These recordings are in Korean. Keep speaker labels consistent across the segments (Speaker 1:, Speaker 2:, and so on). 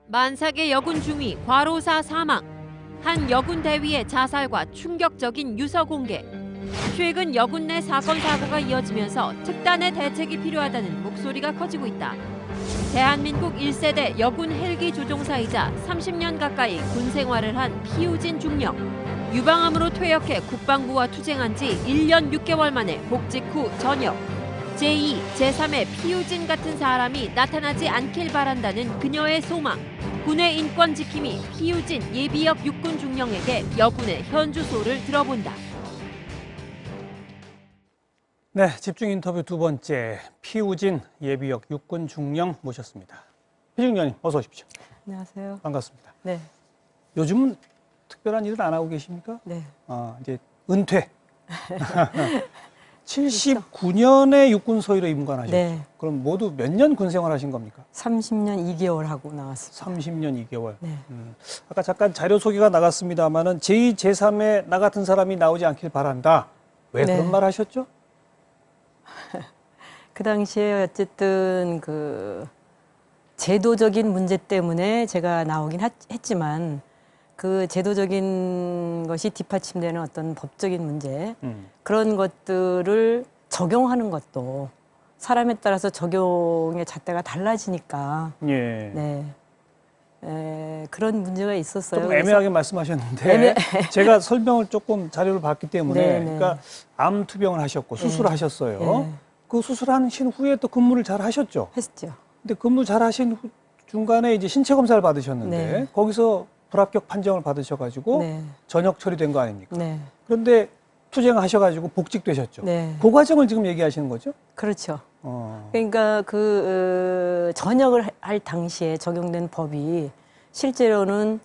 Speaker 1: 만삭의 여군 중위 과로사 사망, 한 여군 대위의 자살과 충격적인 유서 공개. 최근 여군 내 사건 사고가 이어지면서 특단의 대책이 필요하다는 목소리가 커지고 있다. 대한민국 1세대 여군 헬기 조종사이자 30년 가까이 군 생활을 한 피우진 중령. 유방암으로 퇴역해 국방부와 투쟁한 지 1년 6개월 만에 복직 후 전역. 제2, 제3의 피우진 같은 사람이 나타나지 않길 바란다는 그녀의 소망. 군의 인권 지킴이 피우진 예비역 육군 중령에게 여군의 현주소를 들어본다.
Speaker 2: 네, 집중 인터뷰 두 번째, 피우진 예비역 육군 중령 모셨습니다. 피중령님, 어서 오십시오.
Speaker 3: 안녕하세요.
Speaker 2: 반갑습니다.
Speaker 3: 네.
Speaker 2: 요즘은 특별한 일은 안 하고 계십니까?
Speaker 3: 네.
Speaker 2: 이제 은퇴. 79년에 육군 소위로 임관하셨죠.
Speaker 3: 네.
Speaker 2: 그럼 모두 몇 년 군 생활하신 겁니까?
Speaker 3: 30년 2개월 하고 나왔습니다.
Speaker 2: 30년 2개월.
Speaker 3: 네.
Speaker 2: 아까 잠깐 자료 소개가 나갔습니다만은 제2, 제3의 나 같은 사람이 나오지 않길 바란다. 왜
Speaker 3: 네.
Speaker 2: 그런 말 하셨죠?
Speaker 3: 그 당시에 어쨌든 그 제도적인 문제 때문에 제가 나오긴 했지만 그 제도적인 것이 뒷받침되는 어떤 법적인 문제 그런 것들을 적용하는 것도 사람에 따라서 적용의 잣대가 달라지니까
Speaker 2: 예.
Speaker 3: 네. 그런 문제가 있었어요.
Speaker 2: 좀 애매하게 말씀하셨는데 제가 설명을 조금 자료를 봤기 때문에
Speaker 3: 네네.
Speaker 2: 그러니까 암 투병을 하셨고 수술을 하셨어요.
Speaker 3: 네.
Speaker 2: 그 수술하신 후에 또 근무를 잘 하셨죠.
Speaker 3: 했죠.
Speaker 2: 근데 근무 잘 하신 중간에 이제 신체 검사를 받으셨는데
Speaker 3: 네.
Speaker 2: 거기서 불합격 판정을 받으셔가지고
Speaker 3: 네.
Speaker 2: 전역 처리된 거 아닙니까?
Speaker 3: 네.
Speaker 2: 그런데 투쟁하셔가지고 복직되셨죠.
Speaker 3: 네.
Speaker 2: 그 과정을 지금 얘기하시는 거죠?
Speaker 3: 그렇죠.
Speaker 2: 어.
Speaker 3: 그러니까 전역을 할 당시에 적용된 법이 실제로는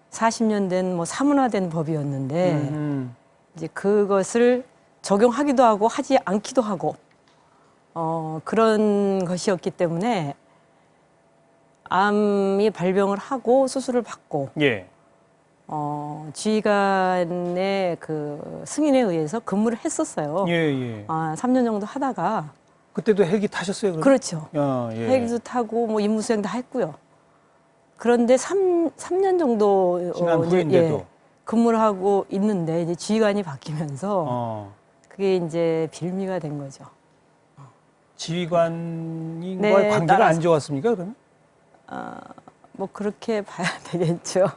Speaker 3: 40년 된 뭐 사문화된 법이었는데 이제 그것을 적용하기도 하고 하지 않기도 하고 그런 것이었기 때문에 암이 발병을 하고 수술을 받고
Speaker 2: 예.
Speaker 3: 지휘관의 그 승인에 의해서 근무를 했었어요.
Speaker 2: 예.
Speaker 3: 3년 정도 하다가
Speaker 2: 그때도 헬기 타셨어요? 그럼?
Speaker 3: 그렇죠.
Speaker 2: 예.
Speaker 3: 헬기도 타고 뭐 임무 수행 다 했고요. 그런데 3년 정도
Speaker 2: 지난 후인데도
Speaker 3: 근무를 하고 있는데 이제 지휘관이 바뀌면서 그게 이제 빌미가 된 거죠.
Speaker 2: 지휘관과의 관계가 안 좋았습니까, 그러면?
Speaker 3: 뭐 그렇게 봐야 되겠죠.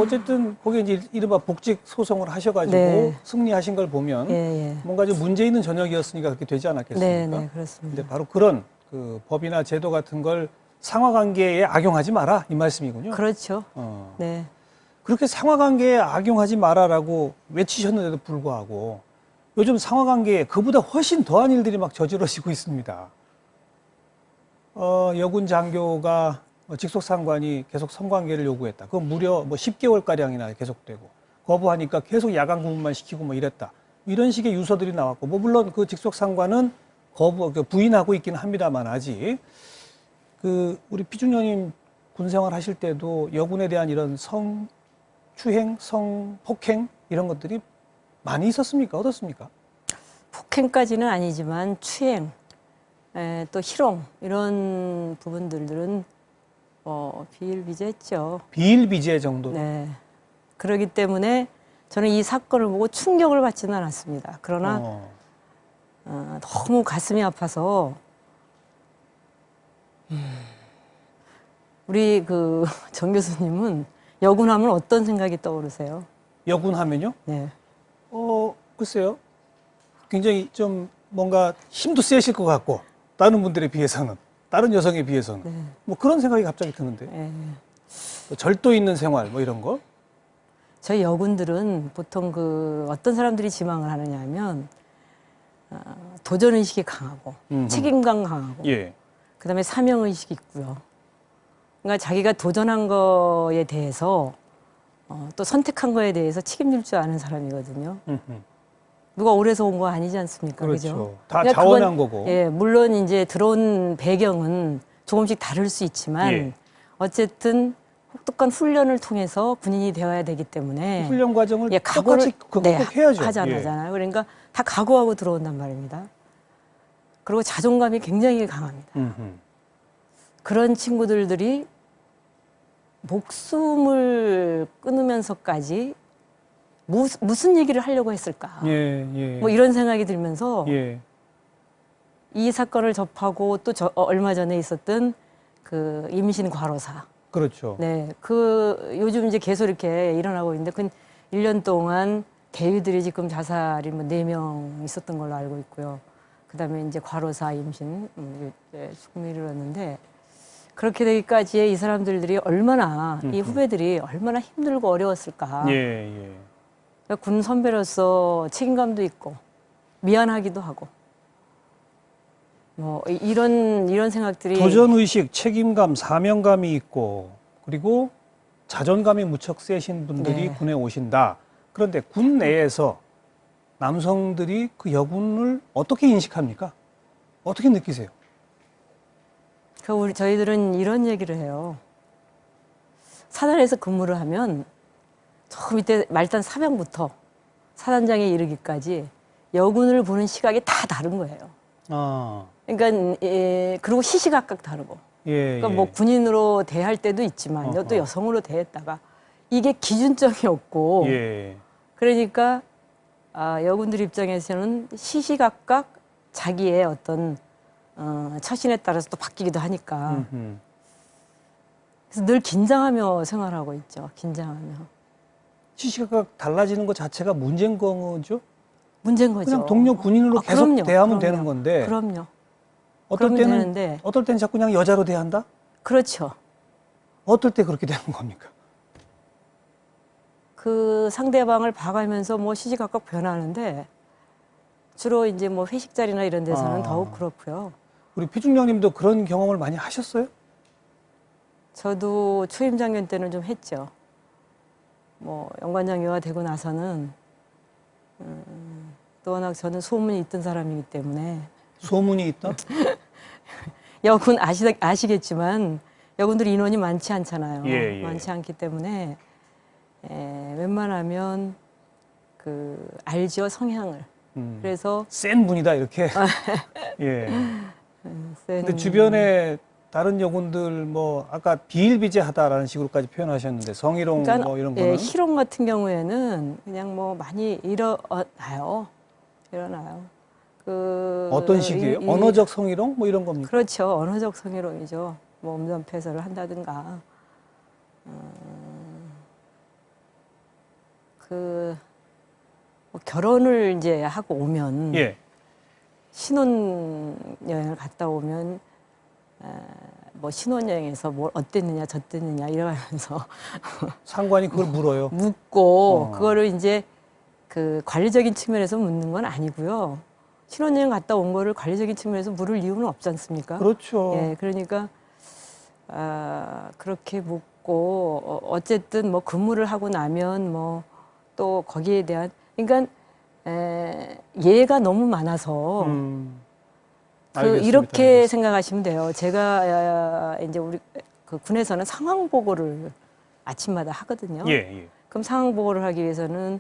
Speaker 2: 어쨌든 거기에 이제 이른바 복직 소송을 하셔가지고
Speaker 3: 네.
Speaker 2: 승리하신 걸 보면
Speaker 3: 예.
Speaker 2: 뭔가 좀 문제 있는 전역이었으니까 그렇게 되지 않았겠습니까?
Speaker 3: 네, 그렇습니다.
Speaker 2: 근데 바로 그런 그 법이나 제도 같은 걸 상하관계에 악용하지 마라 이 말씀이군요.
Speaker 3: 그렇죠. 네.
Speaker 2: 그렇게 상하관계에 악용하지 마라라고 외치셨는데도 불구하고 요즘 상하관계에 그보다 훨씬 더한 일들이 막 저질러지고 있습니다. 여군 장교가 직속 상관이 계속 성관계를 요구했다. 그건 무려 뭐 10개월가량이나 계속되고 거부하니까 계속 야간 근무만 시키고 뭐 이랬다. 이런 식의 유서들이 나왔고 뭐 물론 그 직속 상관은 부인하고 있기는 합니다만 아직 우리 피중령님 군 생활 하실 때도 여군에 대한 이런 성추행, 성폭행 이런 것들이 많이 있었습니까? 어떻습니까?
Speaker 3: 폭행까지는 아니지만 추행, 또 희롱 이런 부분들은 비일비재했죠.
Speaker 2: 비일비재 정도.
Speaker 3: 네. 그렇기 때문에 저는 이 사건을 보고 충격을 받지는 않았습니다. 그러나 너무 가슴이 아파서 우리 정 교수님은 여군하면 어떤 생각이 떠오르세요?
Speaker 2: 여군하면요?
Speaker 3: 네.
Speaker 2: 글쎄요. 굉장히 좀 뭔가 힘도 세실 것 같고 다른 분들에 비해서는 다른 여성에 비해서는 뭐 그런 생각이 갑자기 드는데 뭐 절도 있는 생활 뭐 이런 거?
Speaker 3: 저희 여군들은 보통 어떤 사람들이 지망을 하느냐 하면 도전의식이 강하고 책임감 강하고 그다음에 사명의식이 있고요. 그러니까 자기가 도전한 거에 대해서 또 선택한 거에 대해서 책임질 줄 아는 사람이거든요. 누가 오래서 온 거 아니지 않습니까?
Speaker 2: 그렇죠.
Speaker 3: 그죠?
Speaker 2: 다
Speaker 3: 그러니까
Speaker 2: 자원한 거고.
Speaker 3: 예, 물론 이제 들어온 배경은 조금씩 다를 수 있지만 어쨌든 혹독한 훈련을 통해서 군인이 되어야 되기 때문에
Speaker 2: 훈련 과정을
Speaker 3: 각오를
Speaker 2: 똑같이 극복해야죠.
Speaker 3: 하잖아요. 그러니까 다 각오하고 들어온단 말입니다. 그리고 자존감이 굉장히 강합니다. 그런 친구들이 목숨을 끊으면서까지 무슨 얘기를 하려고 했을까?
Speaker 2: 예, 예.
Speaker 3: 뭐 이런 생각이 들면서
Speaker 2: 예.
Speaker 3: 이 사건을 접하고 또 얼마 전에 있었던 그 임신 과로사.
Speaker 2: 그렇죠.
Speaker 3: 네, 요즘 이제 계속 이렇게 일어나고 있는데 그 1년 동안 대위들이 지금 자살이 뭐 4명 있었던 걸로 알고 있고요. 그다음에 이제 과로사 임신 죽음에 이르렀는데 그렇게 되기까지의 이 사람들이 얼마나 이 후배들이 얼마나 힘들고 어려웠을까.
Speaker 2: 예, 예.
Speaker 3: 그러니까 군 선배로서 책임감도 있고 미안하기도 하고 뭐 이런 생각들이
Speaker 2: 도전 의식, 책임감, 사명감이 있고 그리고 자존감이 무척 세신 분들이
Speaker 3: 네.
Speaker 2: 군에 오신다. 그런데 군 내에서 남성들이 그 여군을 어떻게 인식합니까? 어떻게 느끼세요?
Speaker 3: 저희들은 이런 얘기를 해요. 사단에서 근무를 하면 저 밑에 말단 사병부터 사단장에 이르기까지 여군을 보는 시각이 다 다른 거예요.
Speaker 2: 아,
Speaker 3: 그러니까 그리고 시시각각 다르고.
Speaker 2: 예,
Speaker 3: 그러니까
Speaker 2: 예.
Speaker 3: 뭐 군인으로 대할 때도 있지만 또 여성으로 대했다가 이게 기준점이 없고
Speaker 2: 예.
Speaker 3: 그러니까 여군들 입장에서는 시시각각 자기의 어떤 처신에 따라서 또 바뀌기도 하니까 그래서 늘 긴장하며 생활하고 있죠. 긴장하며.
Speaker 2: 시시각각 달라지는 것 자체가 문제인 거죠?
Speaker 3: 문제인 거죠.
Speaker 2: 그냥 동료 군인으로 계속
Speaker 3: 그럼요,
Speaker 2: 대하면
Speaker 3: 그럼요.
Speaker 2: 되는 건데
Speaker 3: 그럼요.
Speaker 2: 어떨
Speaker 3: 그러면
Speaker 2: 때는
Speaker 3: 되는데.
Speaker 2: 어떨 때는 자꾸 그냥 여자로 대한다?
Speaker 3: 그렇죠.
Speaker 2: 어떨 때 그렇게 되는 겁니까?
Speaker 3: 그 상대방을 봐가면서 뭐 시시각각 변하는데 주로 이제 뭐 회식 자리나 이런 데서는 더욱 그렇고요.
Speaker 2: 우리 피중령님도 그런 경험을 많이 하셨어요?
Speaker 3: 저도 초임 장년 때는 좀 했죠. 뭐 연관장교가 되고 나서는 또 워낙 저는 소문이 있던 사람이기 때문에
Speaker 2: 소문이 있다?
Speaker 3: 여군 아시겠지만 여군들 인원이 많지 않잖아요.
Speaker 2: 예, 예.
Speaker 3: 많지 않기 때문에 웬만하면 알죠, 성향을. 그래서
Speaker 2: 센 분이다 이렇게. 예. 근데 주변에 다른 여군들 뭐 아까 비일비재하다라는 식으로까지 표현하셨는데 성희롱
Speaker 3: 그러니까
Speaker 2: 뭐 이런 거는
Speaker 3: 희롱 같은 경우에는 그냥 뭐 많이 일어나요.
Speaker 2: 어떤 식이에요? 언어적 성희롱 뭐 이런 겁니까?
Speaker 3: 그렇죠. 언어적 성희롱이죠. 뭐 음담패설을 한다든가. 뭐 결혼을 이제 하고 오면
Speaker 2: 예.
Speaker 3: 신혼여행을 갔다 오면 뭐 신혼여행에서 뭘 어땠느냐 저땠느냐 이러면서
Speaker 2: 상관이 그걸 물어요.
Speaker 3: 묻고 그거를 이제 그 관리적인 측면에서 묻는 건 아니고요. 신혼여행 갔다 온 거를 관리적인 측면에서 물을 이유는 없지 않습니까?
Speaker 2: 그렇죠.
Speaker 3: 예, 그러니까 그렇게 묻고 어쨌든 뭐 근무를 하고 나면 뭐 또 거기에 대한 그러니까 예가 너무 많아서
Speaker 2: 알겠습니다.
Speaker 3: 이렇게
Speaker 2: 알겠습니다.
Speaker 3: 생각하시면 돼요. 제가 이제 우리 그 군에서는 상황 보고를 아침마다 하거든요.
Speaker 2: 예, 예.
Speaker 3: 그럼 상황 보고를 하기 위해서는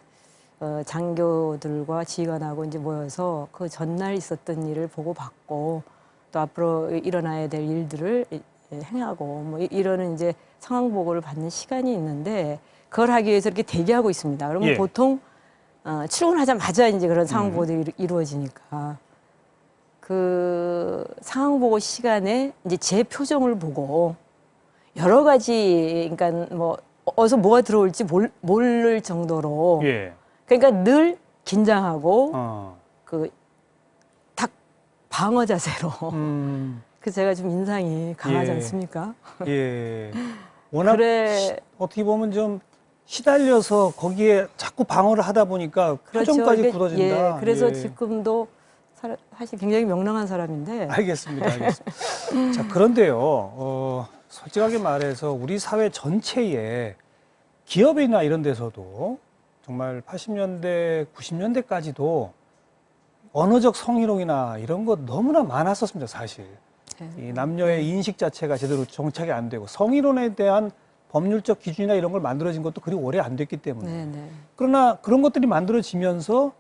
Speaker 3: 장교들과 지휘관하고 이제 모여서 그 전날 있었던 일을 보고 받고 또 앞으로 일어나야 될 일들을 행하고 뭐 이러는 이제 상황 보고를 받는 시간이 있는데 그걸 하기 위해서 이렇게 대기하고 있습니다. 그러면
Speaker 2: 예.
Speaker 3: 보통 출근하자마자 이제 그런 상황 보고들이 이루어지니까 그 상황 보고 시간에 이제 제 표정을 보고 여러 가지 그러니까 뭐 어디서 뭐가 들어올지 모를 정도로
Speaker 2: 예.
Speaker 3: 그러니까 늘 긴장하고 딱 방어 자세로 그 제가 좀 인상이 강하지
Speaker 2: 예.
Speaker 3: 않습니까?
Speaker 2: 예. 워낙 어떻게 보면 좀 시달려서 거기에 자꾸 방어를 하다 보니까 표정까지
Speaker 3: 그러니까,
Speaker 2: 굳어진다.
Speaker 3: 예, 그래서
Speaker 2: 예.
Speaker 3: 지금도 사실 굉장히 명랑한 사람인데.
Speaker 2: 알겠습니다. 자, 그런데요, 솔직하게 말해서 우리 사회 전체에 기업이나 이런 데서도 정말 80년대, 90년대까지도 언어적 성희롱이나 이런 거 너무나 많았었습니다, 사실. 이 남녀의 인식 자체가 제대로 정착이 안 되고 성희롱에 대한 법률적 기준이나 이런 걸 만들어진 것도 그리 오래 안 됐기 때문에.
Speaker 3: 네네.
Speaker 2: 그러나 그런 것들이 만들어지면서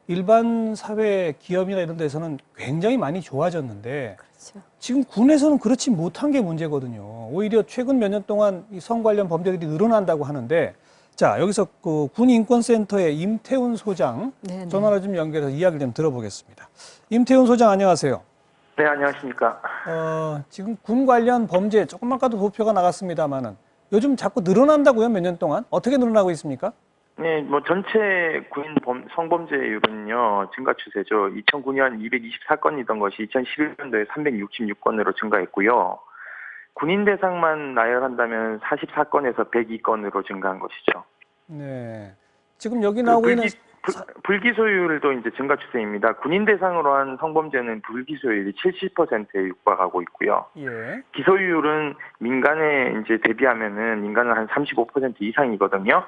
Speaker 2: 일반 사회 기업이나 이런 데서는 굉장히 많이 좋아졌는데
Speaker 3: 그렇죠.
Speaker 2: 지금 군에서는 그렇지 못한 게 문제거든요. 오히려 최근 몇 년 동안 이 성 관련 범죄들이 늘어난다고 하는데 자, 여기서 그 군인권센터의 임태훈 소장
Speaker 3: 네네.
Speaker 2: 전화로 좀 연결해서 이야기를 좀 들어보겠습니다. 임태훈 소장 안녕하세요.
Speaker 4: 네, 안녕하십니까.
Speaker 2: 지금 군 관련 범죄 조금 아까도 도표가 나갔습니다만은 요즘 자꾸 늘어난다고요? 몇 년 동안? 어떻게 늘어나고 있습니까?
Speaker 4: 네, 뭐 전체 군인 성범죄율은요 증가 추세죠. 2009년 224건이던 것이 2011년도에 366건으로 증가했고요. 군인 대상만 나열한다면 44건에서 102건으로 증가한 것이죠.
Speaker 2: 네. 지금 여기 나오고 있는
Speaker 4: 불기소율도 이제 증가 추세입니다. 군인 대상으로 한 성범죄는 불기소율이 70%에 육박하고 있고요.
Speaker 2: 예.
Speaker 4: 기소율은 민간에 이제 대비하면은 민간은 한 35% 이상이거든요.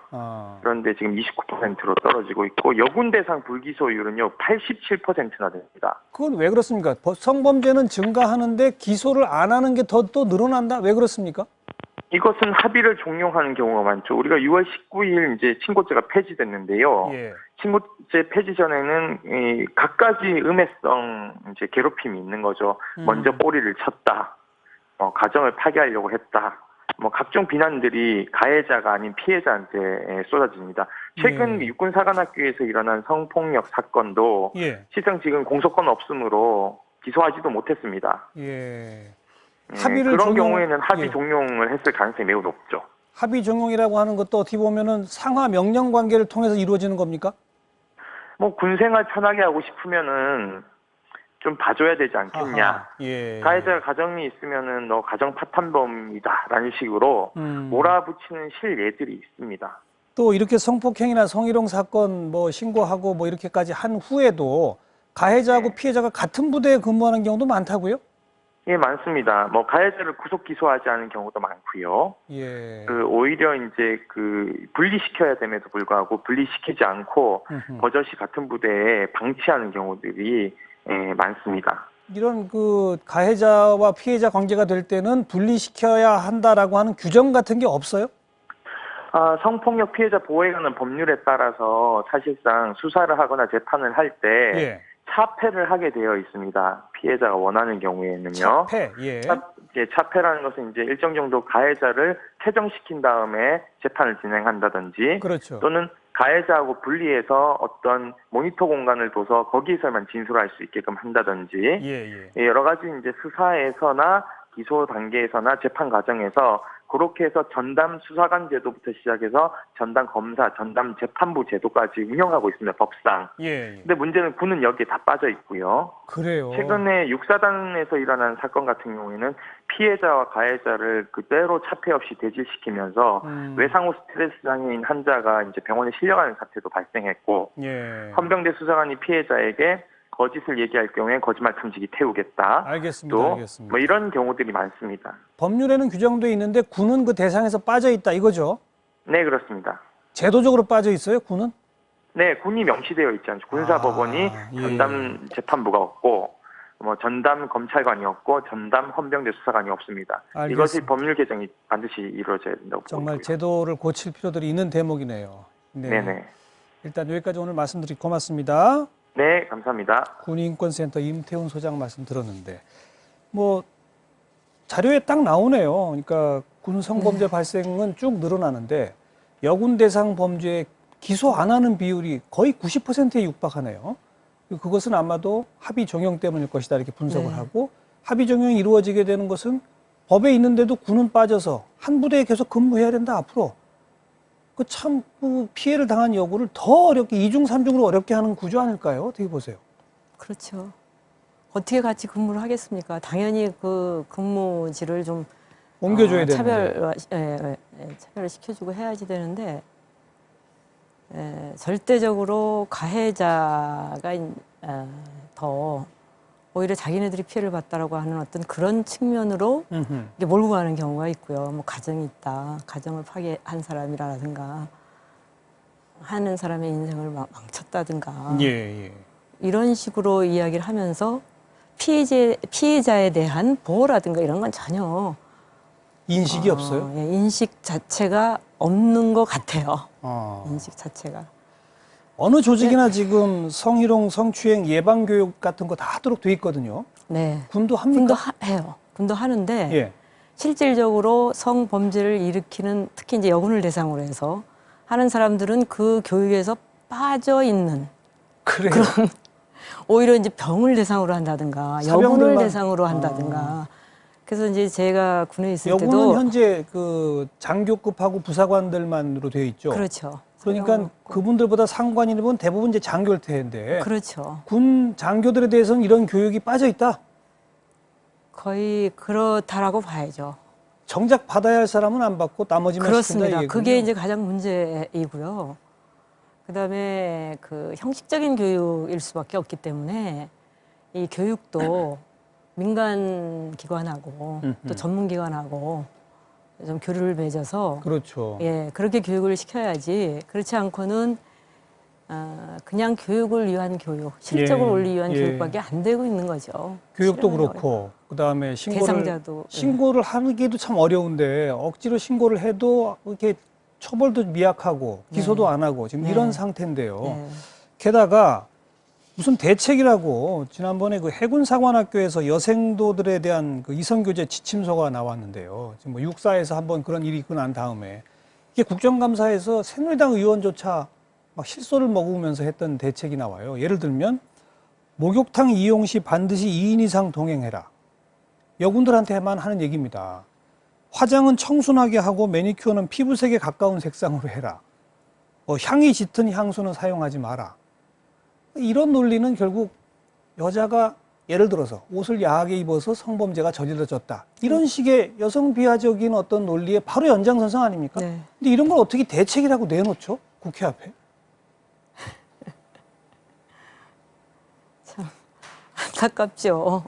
Speaker 4: 그런데 지금 29%로 떨어지고 있고 여군 대상 불기소율은요 87%나 됩니다.
Speaker 2: 그건 왜 그렇습니까? 성범죄는 증가하는데 기소를 안 하는 게 더 또 늘어난다? 왜 그렇습니까?
Speaker 4: 이것은 합의를 종용하는 경우가 많죠. 우리가 6월 19일 이제 친고죄가 폐지됐는데요.
Speaker 2: 예.
Speaker 4: 친고죄 폐지 전에는 이 갖가지 음해성 이제 괴롭힘이 있는 거죠. 먼저 꼬리를 쳤다. 가정을 파괴하려고 했다. 뭐 각종 비난들이 가해자가 아닌 피해자한테 쏟아집니다. 최근 육군 사관학교에서 일어난 성폭력 사건도 실상 지금 공소권 없음으로 기소하지도 못했습니다.
Speaker 2: 예.
Speaker 4: 합의를 그런 경우에는 합의 종용을 했을 가능성이 매우 높죠.
Speaker 2: 합의 종용이라고 하는 것도 어떻게 보면은 상하 명령 관계를 통해서 이루어지는 겁니까?
Speaker 4: 뭐 군생활 편하게 하고 싶으면은 좀 봐줘야 되지 않겠냐.
Speaker 2: 예.
Speaker 4: 가해자가 가정이 있으면은 너 가정 파탄범이다라는 식으로 몰아붙이는 실예들이 있습니다.
Speaker 2: 또 이렇게 성폭행이나 성희롱 사건 뭐 신고하고 뭐 이렇게까지 한 후에도 가해자하고 피해자가 같은 부대에 근무하는 경우도 많다고요?
Speaker 4: 예, 많습니다. 뭐 가해자를 구속 기소하지 않은 경우도 많고요.
Speaker 2: 예.
Speaker 4: 오히려 이제 분리시켜야 됨에도 불구하고 분리시키지 않고 버젓이 같은 부대에 방치하는 경우들이 많습니다.
Speaker 2: 이런 가해자와 피해자 관계가 될 때는 분리시켜야 한다라고 하는 규정 같은 게 없어요?
Speaker 4: 성폭력 피해자 보호에 관한 법률에 따라서 사실상 수사를 하거나 재판을 할 때 차폐를 하게 되어 있습니다. 피해자가 원하는 경우에는요.
Speaker 2: 차폐, 예.
Speaker 4: 차폐라는 것은 이제 일정 정도 가해자를 퇴정시킨 다음에 재판을 진행한다든지,
Speaker 2: 그렇죠.
Speaker 4: 또는 가해자하고 분리해서 어떤 모니터 공간을 둬서 거기에서만 진술할 수 있게끔 한다든지, 여러 가지 이제 수사에서나 기소 단계에서나 재판 과정에서 그렇게 해서 전담 수사관 제도부터 시작해서 전담 검사, 전담 재판부 제도까지 운영하고 있습니다. 법상. 근데 문제는 군은 여기에 다 빠져 있고요.
Speaker 2: 그래요.
Speaker 4: 최근에 육사단에서 일어난 사건 같은 경우에는 피해자와 가해자를 그대로 차폐 없이 대질시키면서 외상후 스트레스 장애인 환자가 이제 병원에 실려가는 사태도 발생했고, 헌병대 수사관이 피해자에게 거짓을 얘기할 경우에 거짓말 탐지기 태우겠다.
Speaker 2: 알겠습니다. 알겠습니다.
Speaker 4: 뭐 이런 경우들이 많습니다.
Speaker 2: 법률에는 규정돼 있는데 군은 그 대상에서 빠져 있다 이거죠?
Speaker 4: 네, 그렇습니다.
Speaker 2: 제도적으로 빠져 있어요, 군은?
Speaker 4: 네, 군이 명시되어 있지 않죠. 군사법원이 전담 재판부가 없고, 뭐 전담 검찰관이 없고, 전담 헌병대 수사관이 없습니다. 알겠습니다. 이것이 법률 개정이 반드시 이루어져야 된다고
Speaker 2: 정말
Speaker 4: 보고요.
Speaker 2: 제도를 고칠 필요들이 있는 대목이네요.
Speaker 4: 네네.
Speaker 2: 일단 여기까지 오늘 말씀드리고 고맙습니다.
Speaker 4: 네, 감사합니다.
Speaker 2: 군인권센터 임태훈 소장 말씀 들었는데, 뭐 자료에 딱 나오네요. 그러니까 군 성범죄 발생은 쭉 늘어나는데 여군 대상 범죄 기소 안 하는 비율이 거의 90%에 육박하네요. 그것은 아마도 합의 종용 때문일 것이다 이렇게 분석을 하고, 합의 종용이 이루어지게 되는 것은 법에 있는데도 군은 빠져서 한 부대에 계속 근무해야 된다 앞으로. 그 피해를 당한 여군을 더 어렵게 이중 삼중으로 어렵게 하는 구조 아닐까요? 어떻게 보세요?
Speaker 3: 그렇죠. 어떻게 같이 근무를 하겠습니까? 당연히 그 근무지를 좀
Speaker 2: 옮겨줘야 되는데
Speaker 3: 차별을 시켜주고 해야지 되는데, 절대적으로 가해자가 더 오히려 자기네들이 피해를 봤다라고 하는 어떤 그런 측면으로 이게 몰고 가는 경우가 있고요. 뭐 가정이 있다, 가정을 파괴한 사람이라든가 하는 사람의 인생을 망쳤다든가 이런 식으로 이야기를 하면서 피해자에 대한 보호라든가 이런 건 전혀
Speaker 2: 인식이 없어요?
Speaker 3: 인식 자체가 없는 것 같아요. 인식 자체가.
Speaker 2: 어느 조직이나 지금 성희롱, 성추행 예방 교육 같은 거 다 하도록 돼 있거든요.
Speaker 3: 네.
Speaker 2: 군도 합니까?
Speaker 3: 해요. 군도 하는데
Speaker 2: 예.
Speaker 3: 실질적으로 성범죄를 일으키는 특히 이제 여군을 대상으로 해서 하는 사람들은 그 교육에서 빠져 있는
Speaker 2: 그래요.
Speaker 3: 그런 오히려 이제 병을 대상으로 한다든가 여군을
Speaker 2: 사병들만-
Speaker 3: 대상으로 한다든가 그래서 이제 제가 군에 있을
Speaker 2: 여군은
Speaker 3: 때도
Speaker 2: 현재 그 장교급하고 부사관들만으로 되어 있죠.
Speaker 3: 그렇죠.
Speaker 2: 그러니까 그분들보다 상관인은 대부분 이제 장교일 텐데
Speaker 3: 그렇죠.
Speaker 2: 군 장교들에 대해서는 이런 교육이 빠져 있다.
Speaker 3: 거의 그렇다라고 봐야죠.
Speaker 2: 정작 받아야 할 사람은 안 받고 나머지만
Speaker 3: 그렇습니다.
Speaker 2: 시킨다 이거군요.
Speaker 3: 그게 이제 가장 문제이고요. 그다음에 그 형식적인 교육일 수밖에 없기 때문에 이 교육도 민간 기관하고 또 전문 기관하고 좀 교류를 맺어서
Speaker 2: 그렇죠.
Speaker 3: 예 그렇게 교육을 시켜야지 그렇지 않고는 그냥 교육을 위한 교육, 실적을
Speaker 2: 예,
Speaker 3: 올리기 위한
Speaker 2: 예.
Speaker 3: 교육밖에 안 되고 있는 거죠.
Speaker 2: 교육도
Speaker 3: 실현하려고
Speaker 2: 그렇고 그다음에
Speaker 3: 대상자도, 예.
Speaker 2: 신고를 하기도 참 어려운데 억지로 신고를 해도 이렇게 처벌도 미약하고 기소도
Speaker 3: 네.
Speaker 2: 안 하고 지금
Speaker 3: 네.
Speaker 2: 이런 상태인데요.
Speaker 3: 네.
Speaker 2: 게다가 무슨 대책이라고 지난번에 그 해군사관학교에서 여생도들에 대한 그 이성교제 지침서가 나왔는데요. 지금 뭐 육사에서 한번 그런 일이 있고 난 다음에 이게 국정감사에서 새누리당 의원조차 막 실소를 머금으면서 했던 대책이 나와요. 예를 들면 목욕탕 이용 시 반드시 2인 이상 동행해라. 여군들한테만 하는 얘기입니다. 화장은 청순하게 하고 매니큐어는 피부색에 가까운 색상으로 해라. 향이 짙은 향수는 사용하지 마라. 이런 논리는 결국 여자가 예를 들어서 옷을 야하게 입어서 성범죄가 저질러졌다. 이런 식의 여성 비하적인 어떤 논리의 바로 연장선상 아닙니까?
Speaker 3: 네.
Speaker 2: 근데 이런 걸 어떻게 대책이라고 내놓죠? 국회 앞에.
Speaker 3: 참 안타깝죠.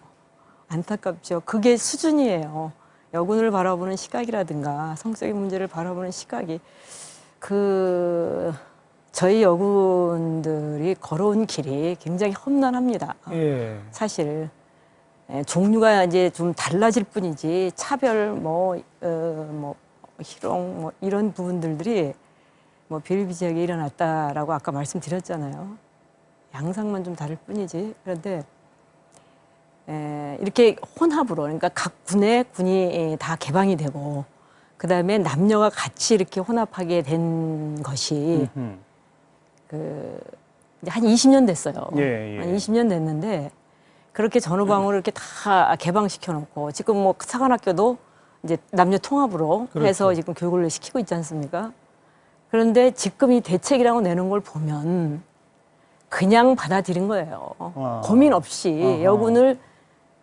Speaker 3: 안타깝죠. 그게 수준이에요. 여군을 바라보는 시각이라든가 성적인 문제를 바라보는 시각이 저희 여군들이 걸어온 길이 굉장히 험난합니다.
Speaker 2: 예.
Speaker 3: 사실 종류가 이제 좀 달라질 뿐이지 차별 희롱 이런 부분들이 비일비재하게 일어났다라고 아까 말씀드렸잖아요. 양상만 좀 다를 뿐이지. 그런데 이렇게 혼합으로 그러니까 각 군에 군이 다 개방이 되고 그다음에 남녀가 같이 이렇게 혼합하게 된 것이 이제 한 20년 됐어요.
Speaker 2: 예, 예.
Speaker 3: 한 20년 됐는데 그렇게 전후방으로 이렇게 다 개방시켜 놓고 지금 뭐 사관학교도 이제 남녀 통합으로
Speaker 2: 그렇죠.
Speaker 3: 해서 지금 교육을 시키고 있지 않습니까? 그런데 지금 이 대책이라고 내는 걸 보면 그냥 받아들인 거예요. 고민 없이
Speaker 2: 아하.
Speaker 3: 여군을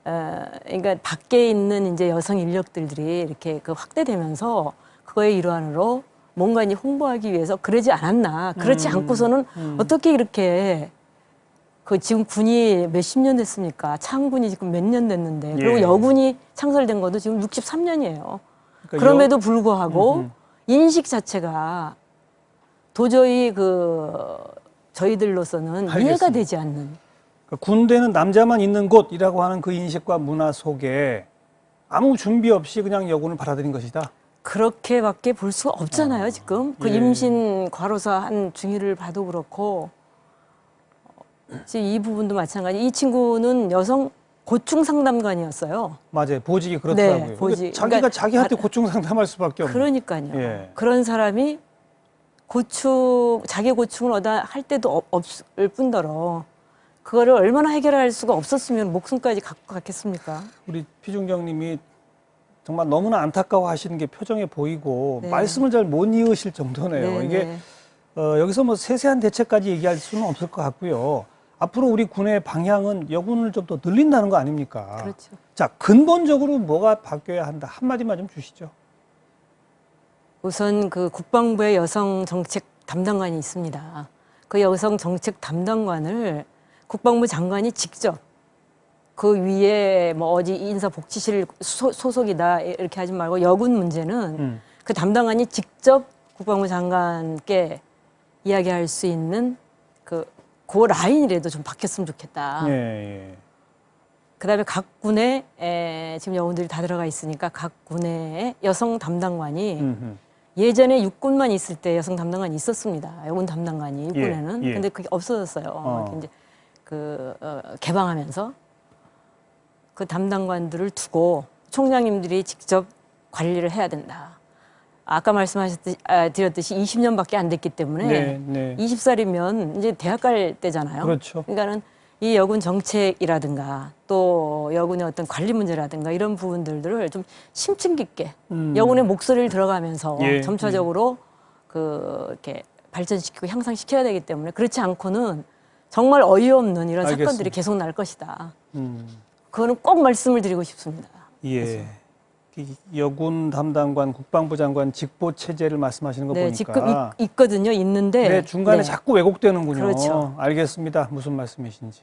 Speaker 3: 그러니까 밖에 있는 이제 여성 인력들이 이렇게 확대되면서 그거의 일환으로 뭔가 이제 홍보하기 위해서 그러지 않았나. 그렇지 않고서는 어떻게 이렇게 지금 군이 몇십 년 됐습니까? 창군이 지금 몇 년 됐는데 그리고
Speaker 2: 예.
Speaker 3: 여군이 창설된 것도 지금 63년이에요.
Speaker 2: 그러니까
Speaker 3: 그럼에도 불구하고 인식 자체가 도저히 저희들로서는
Speaker 2: 알겠습니다.
Speaker 3: 이해가 되지 않는.
Speaker 2: 그러니까 군대는 남자만 있는 곳이라고 하는 그 인식과 문화 속에 아무 준비 없이 그냥 여군을 받아들인 것이다.
Speaker 3: 그렇게밖에 볼 수가 없잖아요, 지금.
Speaker 2: 예.
Speaker 3: 임신 과로사 한 중위를 봐도 그렇고. 지금 이 부분도 마찬가지. 이 친구는 여성 고충 상담관이었어요.
Speaker 2: 맞아요. 보직이 그렇더라고요.
Speaker 3: 네, 보직.
Speaker 2: 그러니까 자기가
Speaker 3: 그러니까
Speaker 2: 자기한테 고충 상담할 수밖에 없는.
Speaker 3: 그러니까요.
Speaker 2: 예.
Speaker 3: 그런 사람이 자기 고충을 할 때도 없을 뿐더러 그거를 얼마나 해결할 수가 없었으면 목숨까지 갖고 갔겠습니까?
Speaker 2: 우리 피중경님이 정말 너무나 안타까워 하시는 게 표정에 보이고
Speaker 3: 네.
Speaker 2: 말씀을 잘 못 이으실 정도네요.
Speaker 3: 네,
Speaker 2: 이게
Speaker 3: 네.
Speaker 2: 여기서 뭐 세세한 대책까지 얘기할 수는 없을 것 같고요. 앞으로 우리 군의 방향은 여군을 좀 더 늘린다는 거 아닙니까?
Speaker 3: 그렇죠.
Speaker 2: 자, 근본적으로 뭐가 바뀌어야 한다. 한마디만 좀 주시죠.
Speaker 3: 우선 국방부의 여성 정책 담당관이 있습니다. 그 여성 정책 담당관을 국방부 장관이 직접 그 위에 어디 인사복지실 소속이다 이렇게 하지 말고 여군 문제는 그 담당관이 직접 국방부 장관께 이야기할 수 있는 그 라인이라도 좀 바뀌었으면 좋겠다.
Speaker 2: 예, 예.
Speaker 3: 그다음에 각 군에 지금 여군들이 다 들어가 있으니까 각 군의 여성 담당관이 예전에 육군만 있을 때 여성 담당관이 있었습니다. 여군 담당관이 육군에는.
Speaker 2: 예.
Speaker 3: 근데 그게 없어졌어요. 이제 개방하면서 그 담당관들을 두고 총장님들이 직접 관리를 해야 된다. 아까 드렸듯이 20년밖에 안 됐기 때문에 20살이면 이제 대학 갈 때잖아요.
Speaker 2: 그렇죠.
Speaker 3: 그러니까는 이 여군 정책이라든가 또 여군의 어떤 관리 문제라든가 이런 부분들을 좀 심층 깊게 여군의 목소리를 들어가면서 점차적으로 이렇게 발전시키고 향상시켜야 되기 때문에 그렇지 않고는 정말 어이없는 이런
Speaker 2: 알겠습니다.
Speaker 3: 사건들이 계속 날 것이다. 그거는 꼭 말씀을 드리고 싶습니다.
Speaker 2: 예. 여군 담당관, 국방부 장관 직보 체제를 말씀하시는 거
Speaker 3: 네,
Speaker 2: 보니까
Speaker 3: 지금 있거든요. 있는데
Speaker 2: 네, 중간에 자꾸 왜곡되는군요.
Speaker 3: 그렇죠.
Speaker 2: 알겠습니다. 무슨 말씀이신지.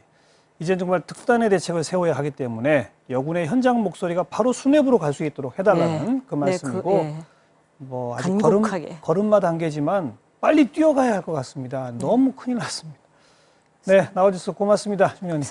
Speaker 2: 이제 정말 특단의 대책을 세워야 하기 때문에 여군의 현장 목소리가 바로 수뇌부로 갈 수 있도록 해달라는 그 말씀이고 뭐 아직 걸음마 단계지만 빨리 뛰어가야 할 것 같습니다. 너무 큰일 났습니다. 네, 나와주셔서 고맙습니다, 중 의원님.